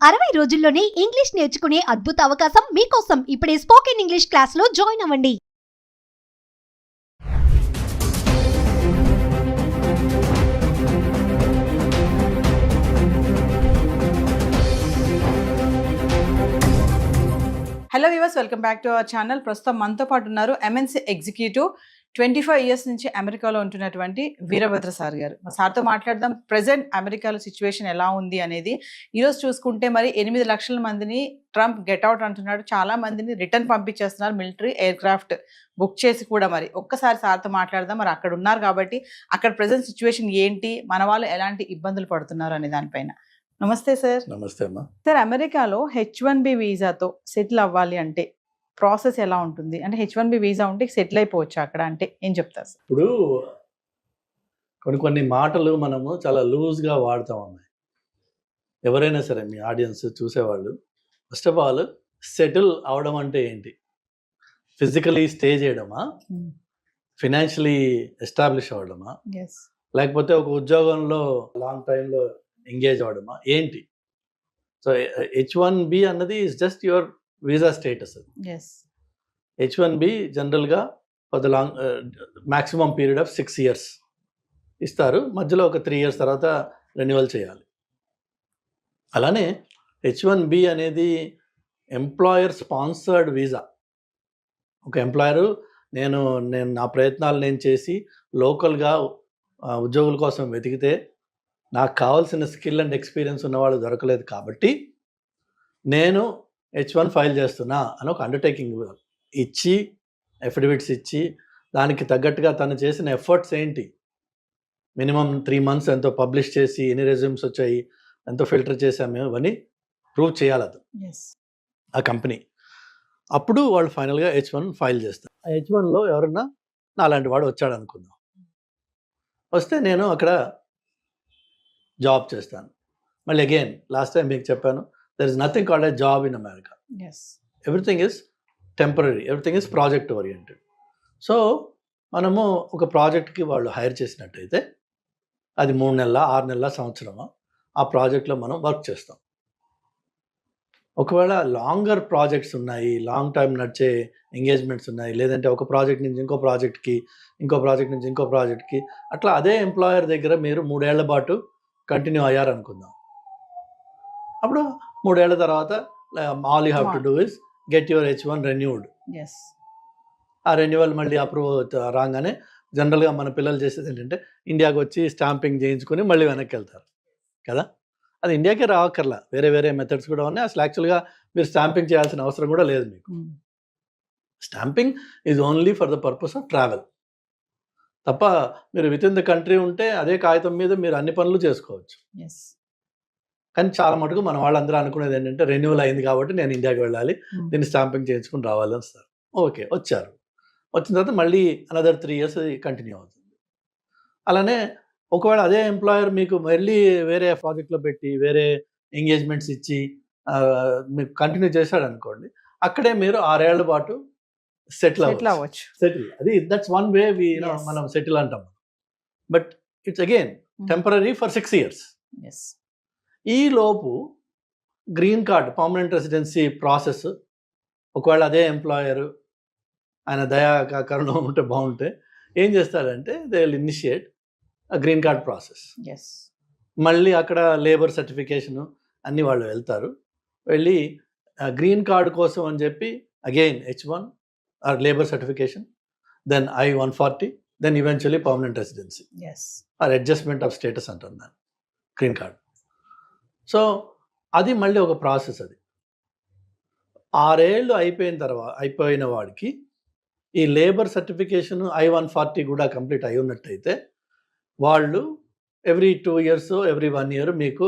60 రోజుల్లోనే ఇంగ్లీష్ నేర్చుకునే అద్భుత అవకాశం మీకోసం. ఇప్పుడే స్పోకెన్ ఇంగ్లీష్ క్లాస్లో జాయిన్ అవ్వండి. Hello viewers, welcome back to our channel. ప్రస్తుతం మనతో పాటు ఉన్నారు ఎంఎన్సీ ఎగ్జిక్యూటివ్ 25 ఇయర్స్ నుంచి అమెరికాలో ఉంటున్నటువంటి వీరభద్ర సార్ గారు. సార్తో మాట్లాడదాం. ప్రెసెంట్ అమెరికాలో సిచ్యువేషన్ ఎలా ఉంది అనేది. ఈరోజు చూసుకుంటే మరి 8 లక్షల మందిని ట్రంప్ గెట్అవుట్ అంటున్నాడు. చాలా మందిని రిటర్న్ పంపించేస్తున్నారు, మిలిటరీ ఎయిర్ క్రాఫ్ట్ బుక్ చేసి కూడా. మరి ఒక్కసారి సార్తో మాట్లాడదాం. మరి అక్కడ ఉన్నారు కాబట్టి అక్కడ ప్రెసెంట్ సిచ్యువేషన్ ఏంటి, మన వాళ్ళు ఎలాంటి ఇబ్బందులు పడుతున్నారు అనే దానిపైన. నమస్తే సార్. నమస్తే అమ్మా. సార్, అమెరికాలో H1B వీసాతో సెటిల్ అవ్వాలి అంటే ప్రాసెస్ ఎలా ఉంటుంది? అంటే H1B వీసా ఉంటే సెటిల్ అయిపోవచ్చు అక్కడ అంటే ఏం చెప్తారు సార్? ఇప్పుడు కొన్ని మాటలు మనము చాలా లూజ్గా వాడతాం అమ్మాయి. ఎవరైనా సరే మీ ఆడియన్స్ చూసేవాళ్ళు, ఫస్ట్ ఆఫ్ ఆల్ సెటిల్ అవడం అంటే ఏంటి? ఫిజికలీ స్టే చేయడమా, ఫినాన్షియలీ ఎస్టాబ్లిష్ అవ్వడమా, లేకపోతే ఒక ఉద్యోగంలో లాంగ్ టైంలో ఎంగేజ్ అవ్వడమా, ఏంటి? సో H1B అన్నది is just your visa status. H1B జనరల్గా for the long maximum period of 6 years ఇస్తారు. మధ్యలో ఒక 3 years తర్వాత రెన్యువల్ చేయాలి. అలానే H1B అనేది ఎంప్లాయర్ స్పాన్సర్డ్ వీసా. ఒక ఎంప్లాయరు నేను నా ప్రయత్నాలు నేను చేసి లోకల్గా ఉద్యోగుల కోసం వెతికితే నాకు కావాల్సిన స్కిల్ అండ్ ఎక్స్పీరియన్స్ ఉన్నవాళ్ళు దొరకలేదు కాబట్టి నేను H1 ఫైల్ చేస్తున్నా అని ఒక అండర్టేకింగ్ ఇచ్చి, ఎఫిడవిట్స్ ఇచ్చి, దానికి తగ్గట్టుగా తను చేసిన ఎఫర్ట్స్ ఏంటి, మినిమం 3 months ఎంతో పబ్లిష్ చేసి, ఎన్ని రెజ్యూమ్స్ వచ్చాయి, ఎంతో ఫిల్టర్ చేసాము, ఇవన్నీ ప్రూవ్ చేయాలి అది ఆ కంపెనీ. అప్పుడు వాళ్ళు ఫైనల్గా H1 ఫైల్ చేస్తారు. ఆ H1లో ఎవరన్నా నాలాంటి వాడు వచ్చాడు అనుకుందాం. వస్తే నేను అక్కడ జాబ్ చేస్తాను. మళ్ళీ అగైన్ లాస్ట్ టైం మీకు చెప్పాను, there is nothing called a job in America. Everything is temporary, everything is project oriented. So మనము ఒక ప్రాజెక్ట్కి వాళ్ళు హైర్ చేసినట్టయితే అది 3 నెలల, 6 నెలల, సంవత్సరమా ఆ ప్రాజెక్ట్లో మనం వర్క్ చేస్తాం. ఒకవేళ లాంగర్ ప్రాజెక్ట్స్ ఉన్నాయి, లాంగ్ టైం నడిచే ఎంగేజ్మెంట్స్ ఉన్నాయి, లేదంటే ఒక ప్రాజెక్ట్ నుంచి ఇంకో ప్రాజెక్ట్కి, ఇంకో ప్రాజెక్ట్ నుంచి ఇంకో ప్రాజెక్ట్కి, అట్లా అదే ఎంప్లాయర్ దగ్గర మీరు 3 ఏళ్ల పాటు కంటిన్యూ అయ్యారనుకుందాం. అప్పుడు 3 ఏళ్ల తర్వాత all you have to do is get your H1 renewed. ఆ రెన్యువల్ మళ్ళీ అప్రూవ్ రాగానే జనరల్గా మన పిల్లలు చేసేది ఏంటంటే ఇండియాకి వచ్చి స్టాంపింగ్ చేయించుకొని మళ్ళీ వెనక్కి వెళ్తారు కదా. అది ఇండియాకే రావక్కర్లా, వేరే వేరే మెథడ్స్ కూడా ఉన్నాయి. అసలు యాక్చువల్గా మీరు స్టాంపింగ్ చేయాల్సిన అవసరం కూడా లేదు మీకు. Stamping is only for the purpose of travel తప్ప మీరు విత్ ఇన్ ద కంట్రీ ఉంటే అదే కాగితం మీద మీరు అన్ని పనులు చేసుకోవచ్చు. కానీ చాలా మటుకు మన వాళ్ళందరూ అనుకునేది ఏంటంటే రెన్యువల్ అయింది కాబట్టి నేను ఇండియాకి వెళ్ళాలి, దీన్ని స్టాంపింగ్ చేయించుకుని రావాలి వస్తారు. ఓకే, వచ్చారు. వచ్చిన తర్వాత మళ్ళీ అనదర్ 3 years కంటిన్యూ అవుతుంది. అలానే ఒకవేళ అదే ఎంప్లాయర్ మీకు మళ్ళీ వేరే ప్రాజెక్ట్లో పెట్టి వేరే ఎంగేజ్మెంట్స్ ఇచ్చి మీకు కంటిన్యూ చేశాడు అనుకోండి, అక్కడే మీరు 6 ఏళ్ల పాటు సెటిల్ అవ్వచ్చు. సెటిల్, అది దట్స్ వన్ వే మనం సెటిల్ అంటాం. But it's again temporary for 6 years. ఈ లోపు green card, permanent residency process ఒకవేళ అదే ఎంప్లాయరు ఆయన దయా కరుణం ఉంటే బాగుంటే ఏం చేస్తారంటే they will initiate green card process. మళ్ళీ అక్కడ లేబర్ సర్టిఫికేషను అన్నీ వాళ్ళు వెళ్తారు. వెళ్ళి గ్రీన్ కార్డ్ కోసం అని చెప్పి again H1 or labour certification, then I-140, then eventually permanent residency or adjustment of status అంటారు దాన్ని, గ్రీన్ కార్డ్. సో అది మళ్ళీ ఒక ప్రాసెస్. అది 6 ఏళ్ళు అయిపోయిన వాడికి ఈ లేబర్ సర్టిఫికేషన్ I-140 కూడా కంప్లీట్ అయి ఉన్నట్టయితే వాళ్ళు ఎవ్రీ 2 years, ఎవ్రీ 1 year మీకు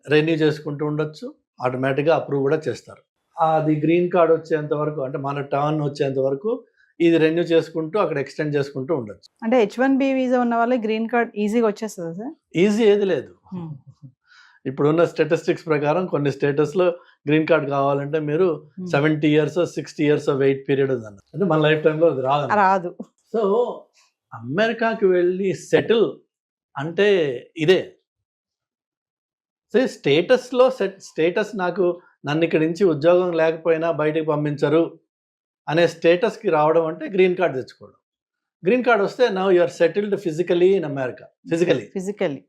రెన్యూ చేసుకుంటూ ఉండొచ్చు. ఆటోమేటిక్గా అప్రూవ్ కూడా చేస్తారు. అది గ్రీన్ కార్డ్ వచ్చేంత వరకు, అంటే మన టర్న్ వచ్చేంత వరకు ఇది రెన్యూ చేసుకుంటూ అక్కడ ఎక్స్టెండ్ చేసుకుంటూ ఉండొచ్చు. అంటే H1B వీసా ఉన్న వాళ్ళకి గ్రీన్ కార్డ్ ఈజీగా వచ్చేస్తుంది సార్? ఈజీ ఏది లేదు. ఇప్పుడున్న స్టాటిస్టిక్స్ ప్రకారం కొన్ని స్టేటస్లో గ్రీన్ కార్డ్ కావాలంటే మీరు 70 years, 60 years వెయిట్ పీరియడ్ ఉందన్న. అంటే మన లైఫ్ టైంలో అది రాదు. సో అమెరికాకి వెళ్ళి సెటిల్ అంటే ఇదే. సో స్టేటస్ నాకు నన్ను ఇక్కడి నుంచి ఉద్యోగం లేకపోయినా బయటికి పంపించరు అనే స్టేటస్కి రావడం అంటే గ్రీన్ కార్డ్ తెచ్చుకోవడం. గ్రీన్ కార్డ్ వస్తే now you are settled physically in America. Physically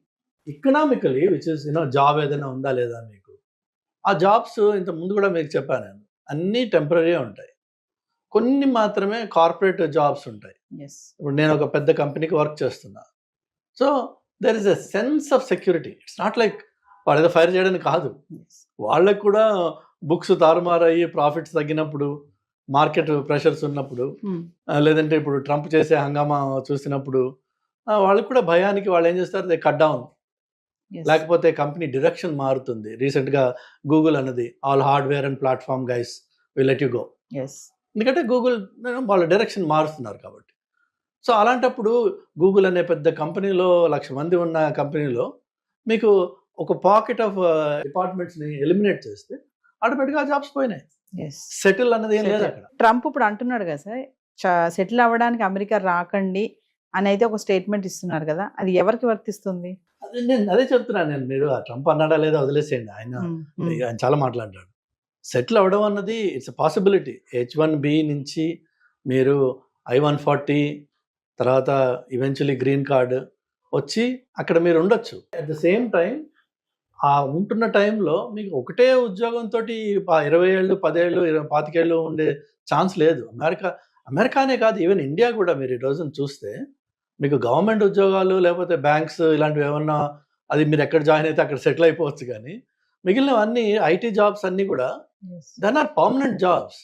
economically which is job ఏదైనా ఉందా లేదా మీకు. ఆ జాబ్స్ ఇంత ముందు కూడా మీకు చెప్పాను నేను, అన్నీ టెంపరీ ఉంటాయి, కొన్ని మాత్రమే కార్పొరేట్ జాబ్స్ ఉంటాయి. ఇప్పుడు నేను ఒక పెద్ద కంపెనీకి వర్క్ చేస్తున్నా. So there is a sense of security. It's not like వాళ్ళు ఏదో ఫైర్ చేయడానికి కాదు, వాళ్ళకు కూడా బుక్స్ తారుమారయ్యి ప్రాఫిట్స్ తగ్గినప్పుడు, మార్కెట్ ప్రెషర్స్ ఉన్నప్పుడు, లేదంటే ఇప్పుడు ట్రంప్ చేసే హంగామా చూసినప్పుడు వాళ్ళకి కూడా భయానికి వాళ్ళు ఏం చేస్తారు, దే కట్ డౌన్. లేకపోతే కంపెనీ డైరెక్షన్ మారుతుంది. రీసెంట్గా గూగుల్ అన్నది all hardware and platform guys will let you go. ఎందుకంటే గూగుల్ వాళ్ళ డైరెక్షన్ మారుస్తున్నారు కాబట్టి. సో అలాంటప్పుడు గూగుల్ అనే పెద్ద కంపెనీలో 1,00,000 మంది ఉన్న కంపెనీలో మీకు ఒక పాకెట్ ఆఫ్ డిపార్ట్మెంట్స్ని ఎలిమినేట్ చేస్తే ఆటోమేటిక్గా జాబ్స్ పోయినాయి. సెటిల్ అన్నది ఏం లేదు అక్కడ. ట్రంప్ ఇప్పుడు అంటున్నాడు కదా సార్, సెటిల్ అవ్వడానికి అమెరికా రాకండి అని అయితే ఒక స్టేట్మెంట్ ఇస్తున్నారు కదా, అది ఎవరికి వర్తిస్తుంది? అదే చెప్తున్నాను నేను. మీరు ట్రంప్ అన్నాడా లేదా వదిలేసేయండి, ఆయన చాలా మాట్లాడాడు. సెటిల్ అవ్వడం అన్నది ఇట్స్ ఎ పాసిబిలిటీ. H1B నుంచి మీరు I-140 తర్వాత ఈవెన్చువలీ గ్రీన్ కార్డ్ వచ్చి అక్కడ మీరు ఉండొచ్చు. అట్ ద సేమ్ టైం ఆ ఉంటున్న టైంలో మీకు ఒకటే ఉద్యోగంతో 20 ఏళ్ళు 10 ఏళ్ళు 25 ఏళ్ళు ఉండే ఛాన్స్ లేదు. అమెరికానే కాదు, ఈవెన్ ఇండియా కూడా మీరు ఈ రోజున చూస్తే మీకు గవర్నమెంట్ ఉద్యోగాలు లేకపోతే బ్యాంక్స్ ఇలాంటివి ఏమన్నా అది మీరు ఎక్కడ జాయిన్ అయితే అక్కడ సెటిల్ అయిపోవచ్చు. కానీ మిగిలినవన్నీ ఐటీ జాబ్స్ అన్నీ కూడా then are permanent jobs.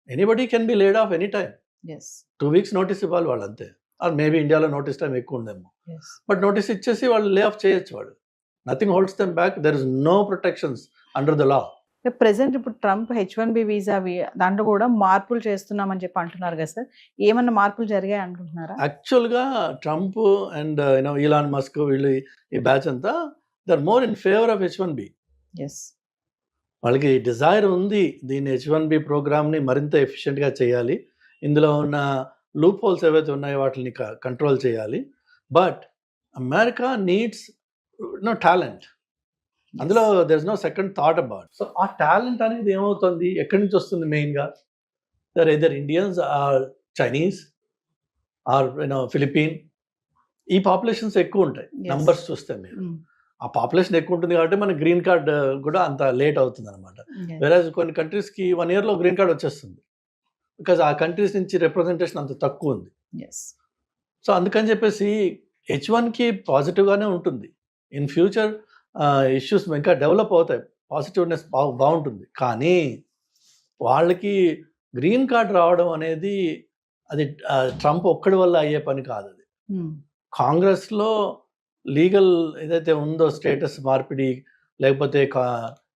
Anybody can be laid off any time. 2 weeks notice ఇవ్వాలి వాళ్ళు అంతే. ఆర్ మేబీ ఇండియాలో నోటీస్ టైం ఎక్కువ ఉందేమో, బట్ నోటీస్ ఇచ్చేసి వాళ్ళు లే ఆఫ్ చేయొచ్చు. వాళ్ళు nothing holds them back. There is no protections under the law. Present ఇప్పుడు ట్రంప్ H1B వీసా దాంట్లో కూడా మార్పులు చేస్తున్నామని చెప్పి అంటున్నారు కదా సార్, ఏమన్నా మార్పులు జరిగాయి అనుకుంటున్నారా? యాక్చువల్గా ట్రంప్ అండ్ ఈలాన్ మస్క్ వీళ్ళు ఈ బ్యాచ్ అంతా they are more in favour of H1B. వాళ్ళకి డిజైర్ ఉంది దీన్ని H1B ప్రోగ్రామ్ని మరింత ఎఫిషియెంట్గా చేయాలి, ఇందులో ఉన్న లూప్ హోల్స్ ఏవైతే ఉన్నాయో వాటిని కంట్రోల్ చేయాలి. But America needs talent. అందులో there is no second thought about. So ఆ టాలెంట్ అనేది ఏమవుతుంది, ఎక్కడి నుంచి వస్తుంది? మెయిన్గా there either Indians or Chinese or Philippine. ఈ పాపులేషన్స్ ఎక్కువ ఉంటాయి నంబర్స్ చూస్తే. మీరు ఆ పాపులేషన్ ఎక్కువ ఉంటుంది కాబట్టి మన గ్రీన్ కార్డ్ కూడా అంత లేట్ అవుతుంది అనమాట. వేరేజ్ కొన్ని కంట్రీస్కి 1 yearలో గ్రీన్ కార్డ్ వచ్చేస్తుంది, బికాజ్ ఆ కంట్రీస్ నుంచి రిప్రజెంటేషన్ అంత తక్కువ ఉంది. సో అందుకని చెప్పేసి H1కి పాజిటివ్గానే ఉంటుంది. ఇన్ ఫ్యూచర్ ఇష్యూస్ ఇంకా డెవలప్ అవుతాయి, పాజిటివ్నెస్ బాగుంటుంది. కానీ వాళ్ళకి గ్రీన్ కార్డ్ రావడం అనేది అది ట్రంప్ ఒక్కడి వల్ల అయ్యే పని కాదు. అది కాంగ్రెస్లో లీగల్ ఏదైతే ఉందో స్టేటస్ మార్పిడి లేకపోతే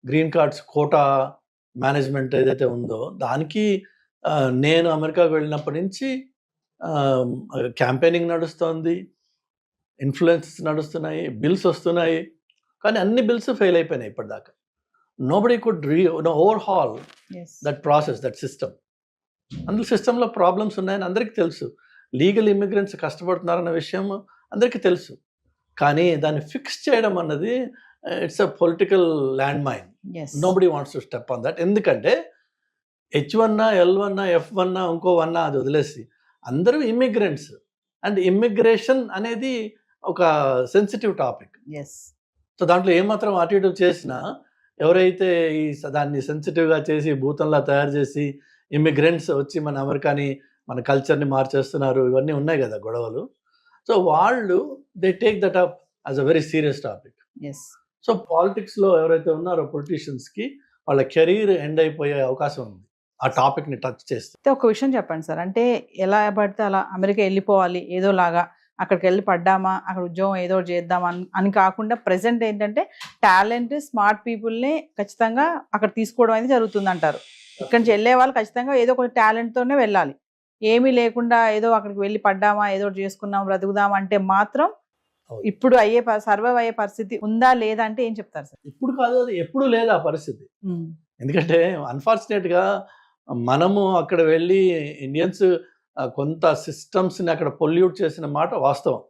గ్రీన్ కార్డ్స్ కోటా మేనేజ్మెంట్ ఏదైతే ఉందో దానికి నేను అమెరికాకు వెళ్ళినప్పటి నుంచి క్యాంపెయినింగ్ నడుస్తుంది, ఇన్ఫ్లుయెన్స్ నడుస్తున్నాయి, బిల్స్ వస్తున్నాయి. కానీ అన్ని బిల్స్ ఫెయిల్ అయిపోయినాయి ఇప్పటిదాకా. Nobody could overhaul that process, that system. అందులో సిస్టంలో ప్రాబ్లమ్స్ ఉన్నాయని అందరికీ తెలుసు. లీగల్ ఇమిగ్రెంట్స్ కష్టపడుతున్నారన్న విషయం అందరికీ తెలుసు. కానీ దాన్ని ఫిక్స్ చేయడం అన్నది it's a political landmine. Nobody wants to step on that. ఎందుకంటే H1 L1 F1 ఇంకో 1 అది వదిలేసి అందరూ ఇమిగ్రెంట్స్. అండ్ ఇమ్మిగ్రేషన్ అనేది ఒక సెన్సిటివ్ టాపిక్. సో దాంట్లో ఏమాత్రం అటు ఇటు చేసినా ఎవరైతే దాన్ని సెన్సిటివ్గా చేసి భూతంలా తయారు చేసి ఇమ్మిగ్రెంట్స్ వచ్చి మన అమెరికాని మన కల్చర్ని మార్చేస్తున్నారు, ఇవన్నీ ఉన్నాయి కదా గొడవలు. సో వాళ్ళు they take that up as a very serious topic. So పాలిటిక్స్లో ఎవరైతే ఉన్నారో పొలిటీషియన్స్కి వాళ్ళ కెరీర్ ఎండ్ అయిపోయే అవకాశం ఉంది ఆ టాపిక్ని టచ్ చేస్తే. ఒక విషయం చెప్పండి సార్, అంటే ఎలా పడితే అలా అమెరికా వెళ్ళిపోవాలి ఏదోలాగా, అక్కడికి వెళ్ళి పడ్డామా అక్కడ ఉద్యోగం ఏదో చేద్దామా అని కాకుండా ప్రెసెంట్ ఏంటంటే టాలెంట్ స్మార్ట్ పీపుల్ని ఖచ్చితంగా అక్కడ తీసుకోవడం అనేది జరుగుతుంది అంటారు. ఇక్కడి నుంచి వెళ్ళే వాళ్ళు ఖచ్చితంగా ఏదో ఒక టాలెంట్తోనే వెళ్ళాలి. ఏమీ లేకుండా ఏదో అక్కడికి వెళ్ళి పడ్డామా ఏదో చేసుకున్నాం బ్రతుకుదాం అంటే మాత్రం ఇప్పుడు సర్వైవ్ అయ్యే పరిస్థితి ఉందా లేదా అంటే ఏం చెప్తారు సార్? ఇప్పుడు కాదు, అది ఎప్పుడు లేదు ఆ పరిస్థితి. ఎందుకంటే అన్ఫార్చునేట్గా మనము అక్కడ వెళ్ళి ఇండియన్స్ కొంత సిస్టమ్స్ని అక్కడ పొల్యూట్ చేసిన మాట వాస్తవం.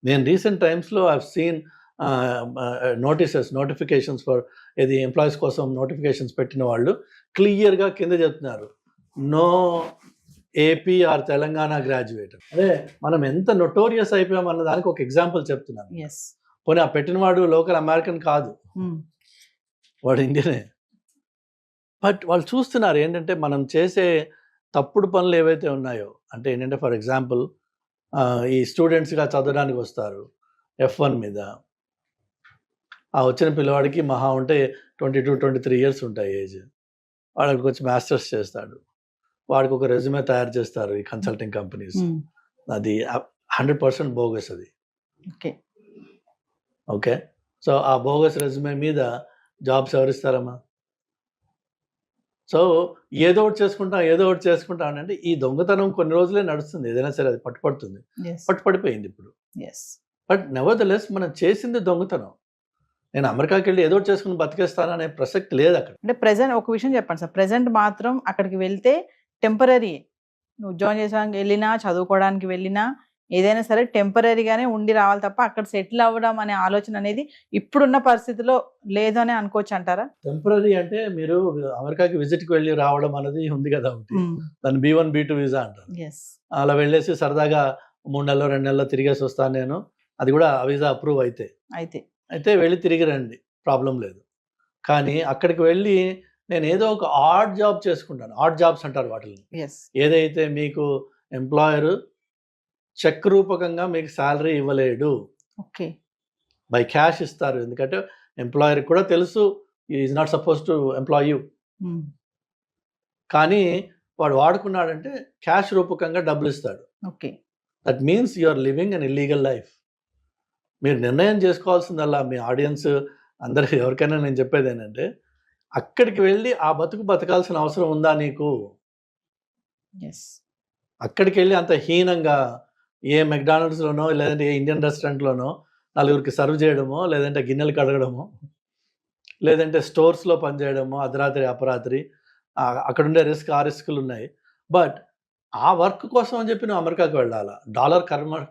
నేను రీసెంట్ టైమ్స్లో ఐ సీన్ నోటిఫికేషన్స్ ఫర్ ఇది ఎంప్లాయీస్ కోసం నోటిఫికేషన్స్ పెట్టిన వాళ్ళు క్లియర్గా కింద చెప్తున్నారు, no AP or Telangana graduate. అదే మనం ఎంత నొటోరియస్ అయిపోయాం అన్న దానికి ఒక ఎగ్జాంపుల్ చెప్తున్నాను. పోనీ ఆ పెట్టినవాడు లోకల్ అమెరికన్ కాదు, వాడు ఇండియనే. బట్ వాళ్ళు చూస్తున్నారు ఏంటంటే మనం చేసే తప్పుడు పనులు ఏవైతే ఉన్నాయో, అంటే ఏంటంటే ఫర్ ఎగ్జాంపుల్ ఈ స్టూడెంట్స్గా చదవడానికి వస్తారు F1 మీద, ఆ వచ్చిన పిల్లవాడికి మహా ఉంటే 22-23 ఇయర్స్ ఉంటాయి ఏజ్. వాడు అక్కడికి వచ్చి మాస్టర్స్ చేస్తాడు, వాడికి ఒక రెజ్యూమే తయారు చేస్తారు ఈ కన్సల్టింగ్ కంపెనీస్. అది 100% బోగస్ అది. ఓకే, సో ఆ బోగస్ రెజ్యూమే మీద జాబ్స్ ఎవరిస్తారమ్మా? సో ఏదో ఒకటి చేసుకుంటాం అంటే ఈ దొంగతనం కొన్ని రోజులే నడుస్తుంది, ఏదైనా సరే అది పట్టుపడుతుంది, పట్టుపడిపోయింది ఇప్పుడు. బట్ నెవర్ ద లెస్ మనం చేసింది దొంగతనం. నేను అమెరికాకి వెళ్ళి ఏదో ఒకటి చేసుకుని బతికేస్తాను అనే ప్రసక్తి లేదు అక్కడ. అంటే ప్రెసెంట్ ఒక విషయం చెప్పండి సార్, ప్రెసెంట్ మాత్రం అక్కడికి వెళ్తే టెంపరీ, నువ్వు జాయిన్ చేసానికి వెళ్ళినా చదువుకోవడానికి వెళ్ళినా ఏదైనా సరే టెంపరీగానే ఉండి రావాలి తప్ప అక్కడ సెటిల్ అవ్వడం అనే ఆలోచన అనేది ఇప్పుడున్న పరిస్థితిలో లేదు అని అనుకోవచ్చు అంటారా? టెంపరీ అంటే మీరు అమెరికాకి విజిట్కి వెళ్ళి రావడం అనేది ఉంది కదా ఒకటి, దాన్ని B1 B2 వీసా అంటారు. అలా వెళ్ళేసి సరదాగా 3 నెలలు 2 నెలలు తిరిగేసి వస్తాను నేను, అది కూడా ఆ వీసా అప్రూవ్ అయితే వెళ్ళి తిరిగి రండి, ప్రాబ్లం లేదు. కానీ అక్కడికి వెళ్ళి నేను ఏదో ఒక ఆడ్ జాబ్ చేసుకుంటాను, ఆడ్ జాబ్స్ అంటారు వాటిని, ఏదైతే మీకు ఎంప్లాయర్ చెక్ రూపకంగా మీకు శాలరీ ఇవ్వలేడు, బై క్యాష్ ఇస్తారు. ఎందుకంటే ఎంప్లాయర్ కూడా తెలుసు is not suppose to employ you, కానీ వాడు వాడుకున్నాడంటే క్యాష్ రూపకంగా డబ్బులు ఇస్తాడు. That means you are living an illegal life. మీరు నిర్ణయం చేసుకోవాల్సిందల్లా మీ ఆడియన్స్ అందరికి ఎవరికైనా నేను చెప్పేది ఏంటంటే, అక్కడికి వెళ్ళి ఆ బతకాల్సిన అవసరం ఉందా నీకు? అక్కడికి వెళ్ళి అంత హీనంగా ఏ మెక్డానల్డ్స్లోనో లేదంటే ఏ ఇండియన్ రెస్టారెంట్లోనో నలుగురికి సర్వ్ చేయడమో, లేదంటే గిన్నెలు కడగడమో, లేదంటే స్టోర్స్లో పనిచేయడమో అర్ధరాత్రి అపరాత్రి, అక్కడ ఉండే రిస్కులు ఉన్నాయి. బట్ ఆ వర్క్ కోసం అని చెప్పి నువ్వు అమెరికాకి వెళ్ళాలా? డాలర్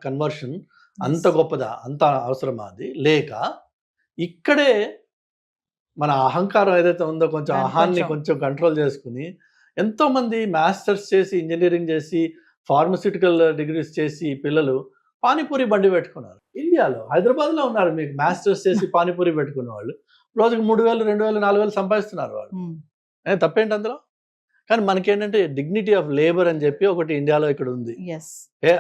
కన్వర్షన్ అంత గొప్పదా? అంత అవసరమా? అది లేక ఇక్కడే మన అహంకారం ఏదైతే ఉందో కొంచెం అహాన్ని కొంచెం కంట్రోల్ చేసుకుని ఎంతోమంది మాస్టర్స్ చేసి, ఇంజనీరింగ్ చేసి, ఫార్మస్యూటికల్ డిగ్రీస్ చేసి పిల్లలు పానీపూరి బండి పెట్టుకున్నారు. ఇండియాలో హైదరాబాద్లో ఉన్నారు మీకు మాస్టర్స్ చేసి పానీపూరి పెట్టుకున్న వాళ్ళు, రోజుకి 3,000 2,000 4,000 సంపాదిస్తున్నారు వాళ్ళు. తప్పేంటి అందులో? కానీ మనకేంటంటే డిగ్నిటీ ఆఫ్ లేబర్ అని చెప్పి ఒకటి ఇండియాలో ఇక్కడ ఉంది.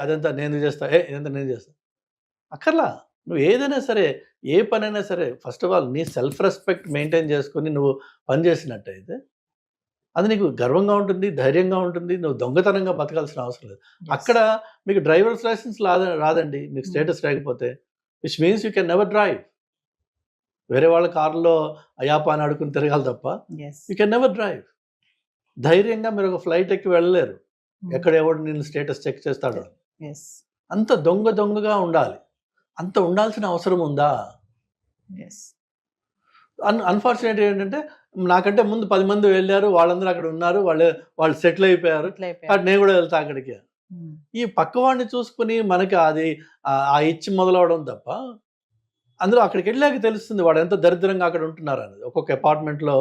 అదంతా నేను చేస్తా, ఇదంతా నేను చేస్తా అక్కర్లా. నువ్వు ఏదైనా సరే, ఏ పనైనా సరే, ఫస్ట్ ఆఫ్ ఆల్ నీ సెల్ఫ్ రెస్పెక్ట్ మెయింటైన్ చేసుకుని నువ్వు పని చేసినట్టయితే అది నీకు గర్వంగా ఉంటుంది, ధైర్యంగా ఉంటుంది. నువ్వు దొంగతనంగా బతకాల్సిన అవసరం లేదు. అక్కడ మీకు డ్రైవర్స్ లైసెన్స్ రాదండి మీకు స్టేటస్ లేకపోతే, which means you can never drive. వేరే వాళ్ళ కారులో అయాపా అని అడుకుని తిరగాలి తప్ప యూ కెన్ నెవర్ డ్రైవ్. ధైర్యంగా మీరు ఒక ఫ్లైట్ ఎక్కి వెళ్ళలేరు, ఎక్కడ ఎవడు నేను స్టేటస్ చెక్ చేస్తాడు. అంత దొంగగా ఉండాలి. అంత ఉండాల్సిన అవసరం ఉందా? అన్ఫార్చునేట్ ఏంటంటే నాకంటే ముందు 10 మంది వెళ్ళారు, వాళ్ళందరూ అక్కడ ఉన్నారు, వాళ్ళు సెటిల్ అయిపోయారు, నేను కూడా వెళ్తా అక్కడికి. ఈ పక్కవాడిని చూసుకుని మనకి అది ఆ ఇచ్చి మొదలవడం తప్ప, అందులో అక్కడికి వెళ్ళాక తెలుస్తుంది వాడు ఎంత దరిద్రంగా అక్కడ ఉంటున్నారు అనేది. ఒక్కొక్క అపార్ట్మెంట్లో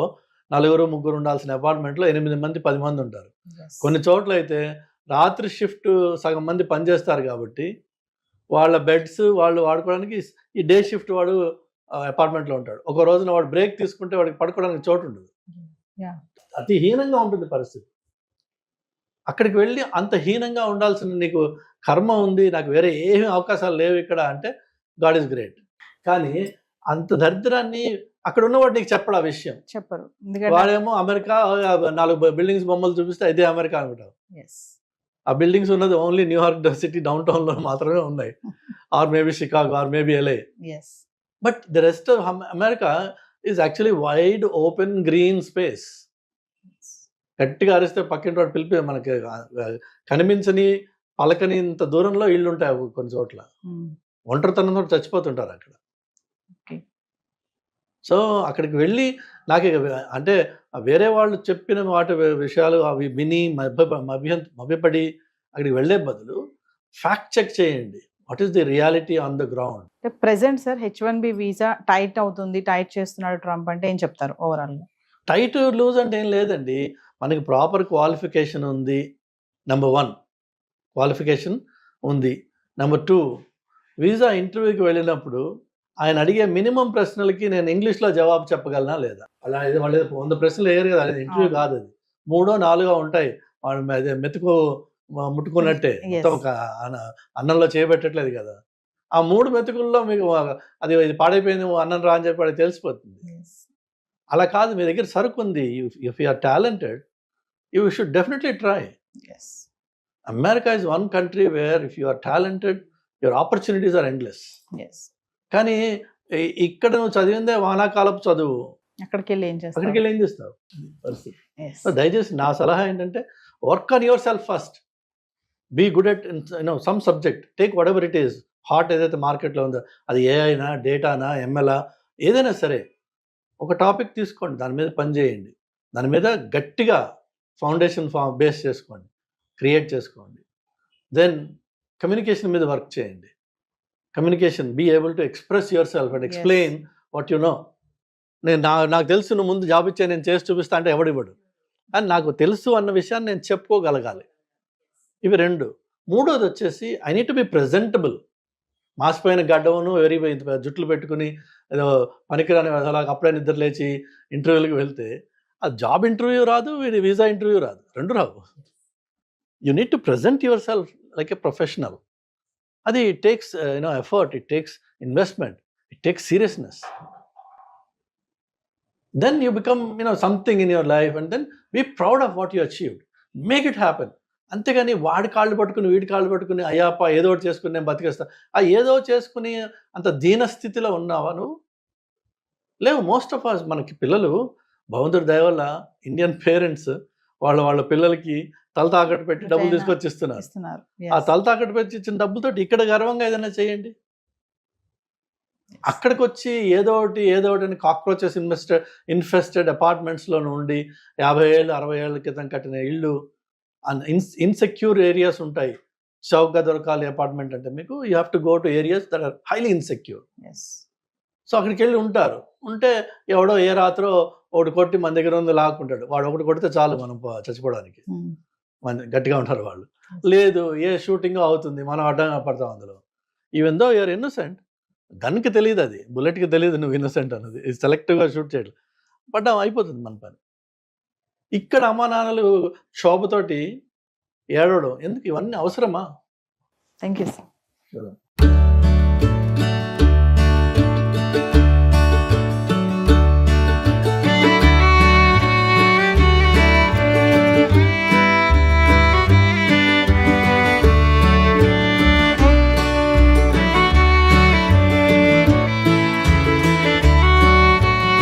4-3 ఉండాల్సిన అపార్ట్మెంట్లో 8 మంది 10 మంది ఉంటారు. కొన్ని చోట్ల అయితే రాత్రి షిఫ్ట్ సగం మంది పనిచేస్తారు కాబట్టి వాళ్ళ బెడ్స్ వాళ్ళు వాడుకోవడానికి ఈ డే షిఫ్ట్ వాడు అపార్ట్మెంట్లో ఉంటాడు. ఒక రోజున వాడు బ్రేక్ తీసుకుంటే వాడికి పడుకోవడానికి చోటు ఉండదు. అతి హీనంగా ఉంటుంది పరిస్థితి. అక్కడికి వెళ్ళి అంత హీనంగా ఉండాల్సిన నీకు కర్మ ఉంది, నాకు వేరే ఏమి అవకాశాలు లేవు ఇక్కడ అంటే గాడ్ ఈజ్ గ్రేట్. కానీ అంత దరిద్రాన్ని అక్కడ ఉన్నవాడు నీకు చెప్పడు, ఆ విషయం చెప్పరు. వాడేమో అమెరికా 4 బిల్డింగ్స్ బొమ్మలు చూపిస్తే ఇదే అమెరికా అనుకుంటారు. ఆ బిల్డింగ్స్ ఉన్నది only New York city down town లో మాత్రమే ఉన్నాయి, or maybe Chicago, or maybe LA. But the rest of America is actually wide open green space. గట్టిగా అరిస్తే పక్కింటి వాడు పిలిపి మనకి కనిపించని పలకని ఇంత దూరంలో ఇళ్ళు ఉంటాయి కొన్ని చోట్ల. ఒంటరితనంతో చచ్చిపోతుంటారు అక్కడ. సో అక్కడికి వెళ్ళి నాకు అంటే వేరే వాళ్ళు చెప్పిన వాటి విషయాలు అవి విని మభ్యపడి అక్కడికి వెళ్ళే బదులు ఫ్యాక్ట్ చెక్ చేయండి. What is the reality on the ground. Present sir H1B visa tight అవుతుంది, టైట్ చేస్తున్నాడు ట్రంప్ అంటే ఏం చెప్తారు ఓవరాల్ గా? టైట్ లూజ్ అంటే ఏం లేదండి, మనకి ప్రాపర్ క్వాలిఫికేషన్ ఉంది. నెంబర్ 1 క్వాలిఫికేషన్ ఉంది. నెంబర్ 2 వీసా ఇంటర్వ్యూకి వెళ్ళినప్పుడు ఆయన అడిగే మినిమం ప్రశ్నలకి నేను ఇంగ్లీష్లో జవాబు చెప్పగలనా లేదా? అలా వాళ్ళు 100 ప్రశ్నలు వేయరు కదా, అది ఇంటర్వ్యూ కాదు, అది 3-4 ఉంటాయి. వాళ్ళు అదే మెతుకు ముట్టుకున్నట్టే, మొత్తం ఒక అన్నంలో చేయబెట్టట్లేదు కదా. ఆ 3 మెతుకుల్లో మీకు అది ఇది పాడైపోయింది అన్నం రా అని చెప్పి వాడికి తెలిసిపోతుంది. అలా కాదు, మీ దగ్గర సరుకు ఉంది. If you are talented you should definitely try. America is one country where if you are talented your opportunities are endless. కానీ ఇక్కడ నువ్వు చదివిందే వానాకాలపు చదువు, అక్కడికి వెళ్ళి ఏం చేస్తావు పరిస్థితి. దయచేసి నా సలహా ఏంటంటే work on yourself first. Be good at some subject, take whatever it is. Hot ఏదైతే మార్కెట్లో ఉందో అది ఏఐనా, డేటానా, ఎంఎల్ఆ, ఏదైనా సరే ఒక టాపిక్ తీసుకోండి, దాని మీద పని చేయండి, దాని మీద గట్టిగా ఫౌండేషన్ బేస్ చేసుకోండి, క్రియేట్ చేసుకోండి. దెన్ కమ్యూనికేషన్ మీద వర్క్ చేయండి. Communication, be able to express yourself and explain what you know. నాకు తెలుసు నువ్వు ముందు జాబ్ ఇచ్చే నేను చేసి చూపిస్తా అంటే ఎవడివ్వడు, అని నాకు తెలుసు అన్న విషయాన్ని నేను చెప్పుకోగలగాలి. ఇవి 2. 3వది వచ్చేసి I need to be presentable. మాసిపోయిన గడ్డమును జుట్లు పెట్టుకుని ఏదో పనికిరాని అలాగ అప్పుడే నిద్ర లేచి ఇంటర్వ్యూలకు వెళ్తే ఆ జాబ్ ఇంటర్వ్యూ రాదు, వీసా ఇంటర్వ్యూ రాదు, 2 రావు. You need to present yourself like a professional. అది it takes effort, it takes investment, it takes seriousness. Then you become something in your life, and then be proud of what you achieved. Make it happen. అంతేగాని వాడి కాళ్ళు పట్టుకుని వీడి కాళ్ళు పట్టుకుని అయ్యాపా ఏదో ఒకటి చేసుకుని నేను బతికేస్తా, ఆ ఏదో చేసుకుని అంత దీనస్థితిలో ఉన్నావా నువ్వు? లేవు. మోస్ట్ ఆఫ్ అస్, మనకి పిల్లలు భగవంతుడి దయ వల్ల ఇండియన్ పేరెంట్స్ వాళ్ళ పిల్లలకి తల తాకట్టు పెట్టి డబ్బులు తీసుకొచ్చి ఇస్తున్నారు. ఆ తల తాకట్టు పెట్టి ఇచ్చిన డబ్బులతో ఇక్కడ గర్వంగా ఏదైనా చేయండి. అక్కడికి వచ్చి ఏదో ఒకటి అని కాక్రోచెస్ ఇన్ఫెస్టెడ్ అపార్ట్మెంట్స్లో ఉండి 50 ఏళ్ళు 60 ఏళ్ళ క్రితం కట్టిన ఇళ్ళు, ఇన్సెక్యూర్ ఏరియాస్ ఉంటాయి. చౌకగా దొరకాలి అపార్ట్మెంట్ అంటే మీకు you have to go to areas that are highly insecure. So అక్కడికి వెళ్ళి ఉంటే ఎవడో ఏ రాత్రో ఒకటి కొట్టి మన దగ్గర ఉంది లాక్కుంటాడు. వాడు ఒకటి కొడితే చాలు మనం చచ్చిపోవడానికి, గట్టిగా ఉంటారు వాళ్ళు. లేదు, ఏ షూటింగ్ అవుతుంది, మనం అడ్డంగా పడతాం అందులో. ఈవెన్ దో యూఆర్ ఇన్నోసెంట్, గన్కి తెలియదు, అది బుల్లెట్కి తెలియదు నువ్వు ఇన్నోసెంట్ అన్నది. సెలెక్టివ్గా షూట్ చేయడం పడ్డాం, అయిపోతుంది మన పని. ఇక్కడ అమ్మా నాన్నలు క్షోభతోటి ఏడవడం ఎందుకు? ఇవన్నీ అవసరమా? Thank you sir.